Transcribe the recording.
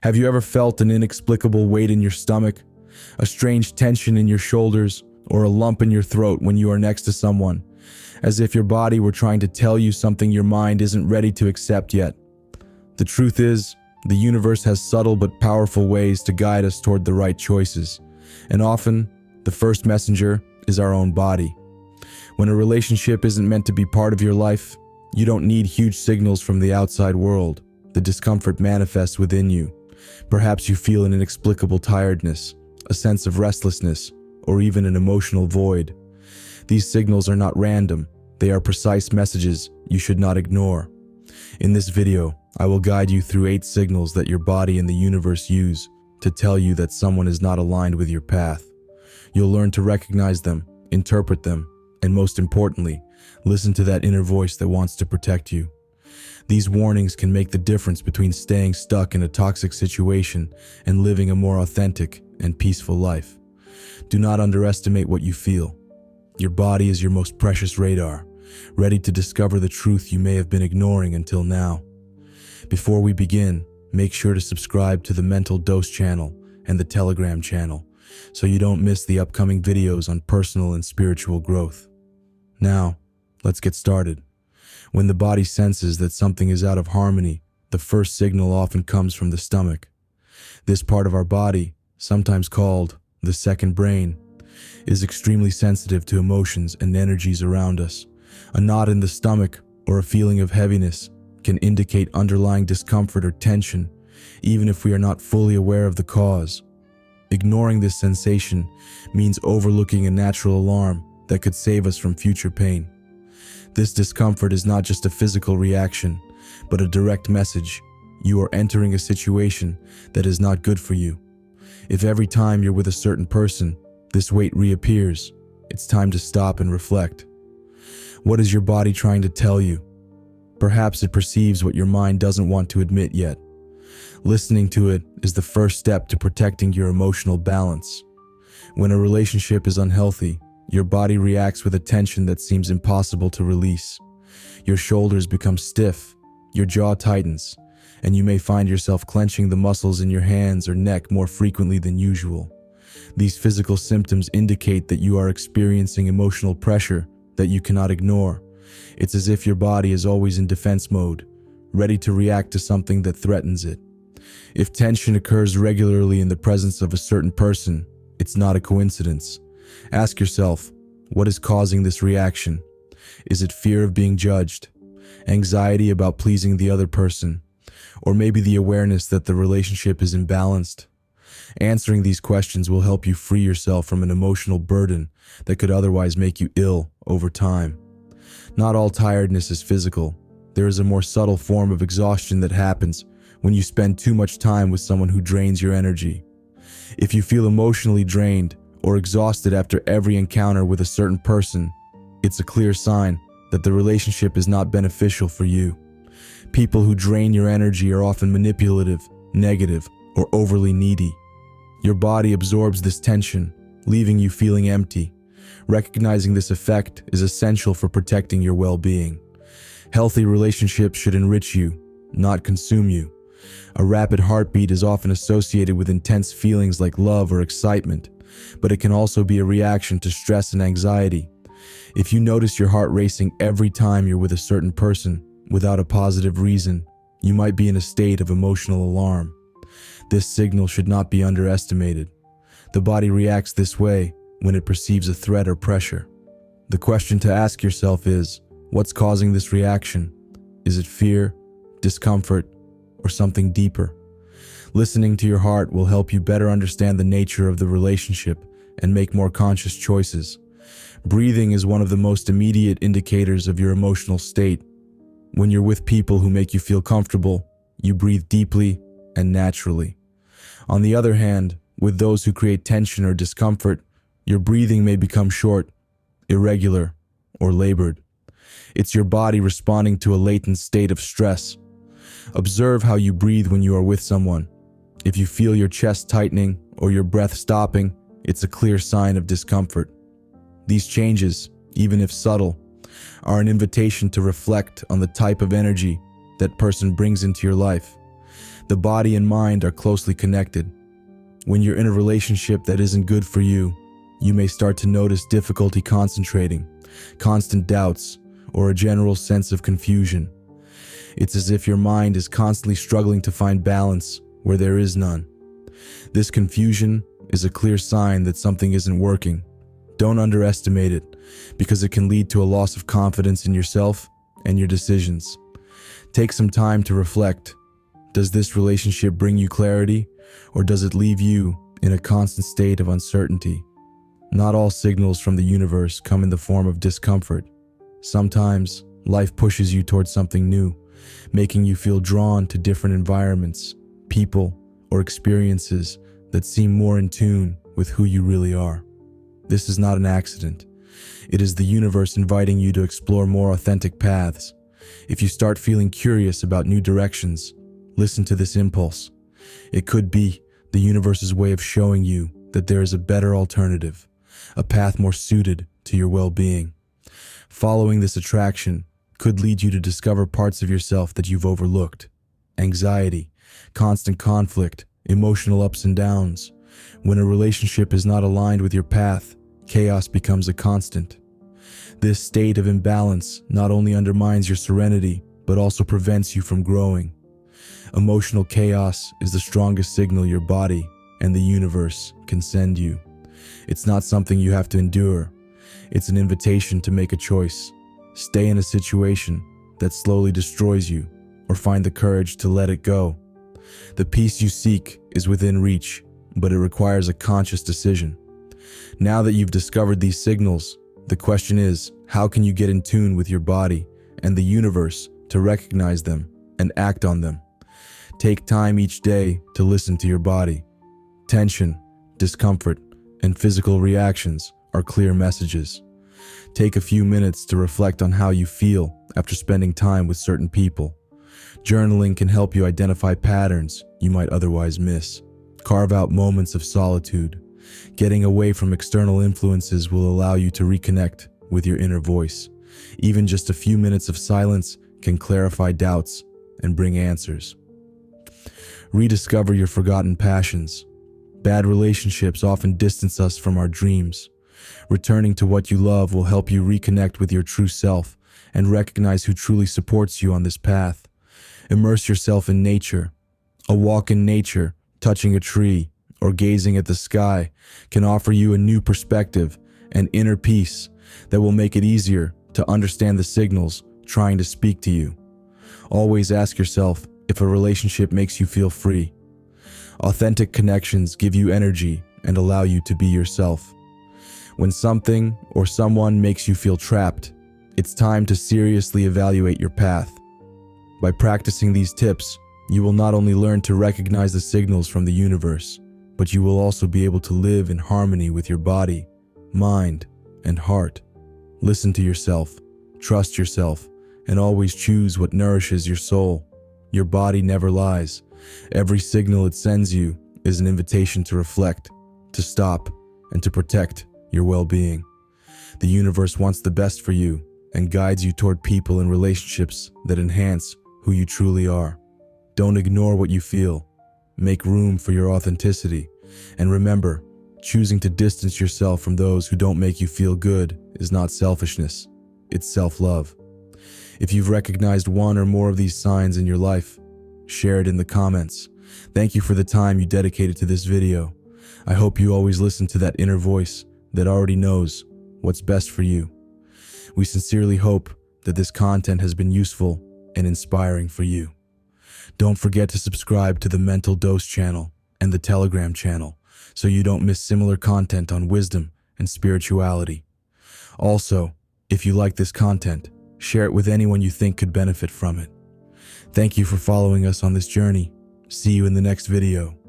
Have you ever felt an inexplicable weight in your stomach, a strange tension in your shoulders, or a lump in your throat when you are next to someone, as if your body were trying to tell you something your mind isn't ready to accept yet? The truth is, the universe has subtle but powerful ways to guide us toward the right choices, and often, the first messenger is our own body. When a relationship isn't meant to be part of your life, you don't need huge signals from the outside world. The discomfort manifests within you. Perhaps you feel an inexplicable tiredness, a sense of restlessness, or even an emotional void. These signals are not random. They are precise messages you should not ignore. In this video, I will guide you through 8 signals that your body and the universe use to tell you that someone is not aligned with your path. You'll learn to recognize them, interpret them, and most importantly, listen to that inner voice that wants to protect you. These warnings can make the difference between staying stuck in a toxic situation and living a more authentic and peaceful life. Do not underestimate what you feel. Your body is your most precious radar, ready to discover the truth you may have been ignoring until now. Before we begin, make sure to subscribe to the Mental Dose channel and the Telegram channel so you don't miss the upcoming videos on personal and spiritual growth. Now, let's get started. When the body senses that something is out of harmony, the first signal often comes from the stomach. This part of our body, sometimes called the second brain, is extremely sensitive to emotions and energies around us. A knot in the stomach or a feeling of heaviness can indicate underlying discomfort or tension, even if we are not fully aware of the cause. Ignoring this sensation means overlooking a natural alarm that could save us from future pain. This discomfort is not just a physical reaction, but a direct message. You are entering a situation that is not good for you. If every time you're with a certain person, this weight reappears, it's time to stop and reflect. What is your body trying to tell you? Perhaps it perceives what your mind doesn't want to admit yet. Listening to it is the first step to protecting your emotional balance. When a relationship is unhealthy, your body reacts with a tension that seems impossible to release. Your shoulders become stiff, your jaw tightens, and you may find yourself clenching the muscles in your hands or neck more frequently than usual. These physical symptoms indicate that you are experiencing emotional pressure that you cannot ignore. It's as if your body is always in defense mode, ready to react to something that threatens it. If tension occurs regularly in the presence of a certain person, it's not a coincidence. Ask yourself, what is causing this reaction? Is it fear of being judged, anxiety about pleasing the other person, or maybe the awareness that the relationship is imbalanced? Answering these questions will help you free yourself from an emotional burden that could otherwise make you ill over time. Not all tiredness is physical. There is a more subtle form of exhaustion that happens when you spend too much time with someone who drains your energy. If you feel emotionally drained or exhausted after every encounter with a certain person, it's a clear sign that the relationship is not beneficial for you. People who drain your energy are often manipulative, negative, or overly needy. Your body absorbs this tension, leaving you feeling empty. Recognizing this effect is essential for protecting your well-being. Healthy relationships should enrich you, not consume you. A rapid heartbeat is often associated with intense feelings like love or excitement, but it can also be a reaction to stress and anxiety. If you notice your heart racing every time you're with a certain person without a positive reason, you might be in a state of emotional alarm. This signal should not be underestimated. The body reacts this way when it perceives a threat or pressure. The question to ask yourself is, what's causing this reaction? Is it fear, discomfort, or something deeper? Listening to your heart will help you better understand the nature of the relationship and make more conscious choices. Breathing is one of the most immediate indicators of your emotional state. When you're with people who make you feel comfortable, you breathe deeply and naturally. On the other hand, with those who create tension or discomfort, your breathing may become short, irregular, or labored. It's your body responding to a latent state of stress. Observe how you breathe when you are with someone. If you feel your chest tightening or your breath stopping, it's a clear sign of discomfort. These changes, even if subtle, are an invitation to reflect on the type of energy that person brings into your life. The body and mind are closely connected. When you're in a relationship that isn't good for you, you may start to notice difficulty concentrating, constant doubts, or a general sense of confusion. It's as if your mind is constantly struggling to find balance where there is none. This confusion is a clear sign that something isn't working. Don't underestimate it, because it can lead to a loss of confidence in yourself and your decisions. Take some time to reflect. Does this relationship bring you clarity, or does it leave you in a constant state of uncertainty? Not all signals from the universe come in the form of discomfort. Sometimes, life pushes you towards something new, making you feel drawn to different environments, people, or experiences that seem more in tune with who you really are. This is not an accident. It is the universe inviting you to explore more authentic paths. If you start feeling curious about new directions, listen to this impulse. It could be the universe's way of showing you that there is a better alternative, a path more suited to your well-being. Following this attraction could lead you to discover parts of yourself that you've overlooked. Anxiety, constant conflict, emotional ups and downs. When a relationship is not aligned with your path, chaos becomes a constant. This state of imbalance not only undermines your serenity, but also prevents you from growing. Emotional chaos is the strongest signal your body and the universe can send you. It's not something you have to endure. It's an invitation to make a choice. Stay in a situation that slowly destroys you, or find the courage to let it go. The peace you seek is within reach, but it requires a conscious decision. Now that you've discovered these signals, the question is, how can you get in tune with your body and the universe to recognize them and act on them? Take time each day to listen to your body. Tension, discomfort, and physical reactions are clear messages. Take a few minutes to reflect on how you feel after spending time with certain people. Journaling can help you identify patterns you might otherwise miss. Carve out moments of solitude. Getting away from external influences will allow you to reconnect with your inner voice. Even just a few minutes of silence can clarify doubts and bring answers. Rediscover your forgotten passions. Bad relationships often distance us from our dreams. Returning to what you love will help you reconnect with your true self and recognize who truly supports you on this path. Immerse yourself in nature. A walk in nature, touching a tree, or gazing at the sky can offer you a new perspective and inner peace that will make it easier to understand the signals trying to speak to you. Always ask yourself if a relationship makes you feel free. Authentic connections give you energy and allow you to be yourself. When something or someone makes you feel trapped, it's time to seriously evaluate your path. By practicing these tips, you will not only learn to recognize the signals from the universe, but you will also be able to live in harmony with your body, mind, and heart. Listen to yourself, trust yourself, and always choose what nourishes your soul. Your body never lies. Every signal it sends you is an invitation to reflect, to stop, and to protect your well-being. The universe wants the best for you and guides you toward people and relationships that enhance who you truly are. Don't ignore what you feel. Make room for your authenticity. And remember, choosing to distance yourself from those who don't make you feel good is not selfishness. It's self-love. If you've recognized one or more of these signs in your life, share it in the comments. Thank you for the time you dedicated to this video. I hope you always listen to that inner voice that already knows what's best for you. We sincerely hope that this content has been useful and inspiring for you. Don't forget to subscribe to the Mental Dose channel and the Telegram channel so you don't miss similar content on wisdom and spirituality. Also, if you like this content, share it with anyone you think could benefit from it. Thank you for following us on this journey. See you in the next video.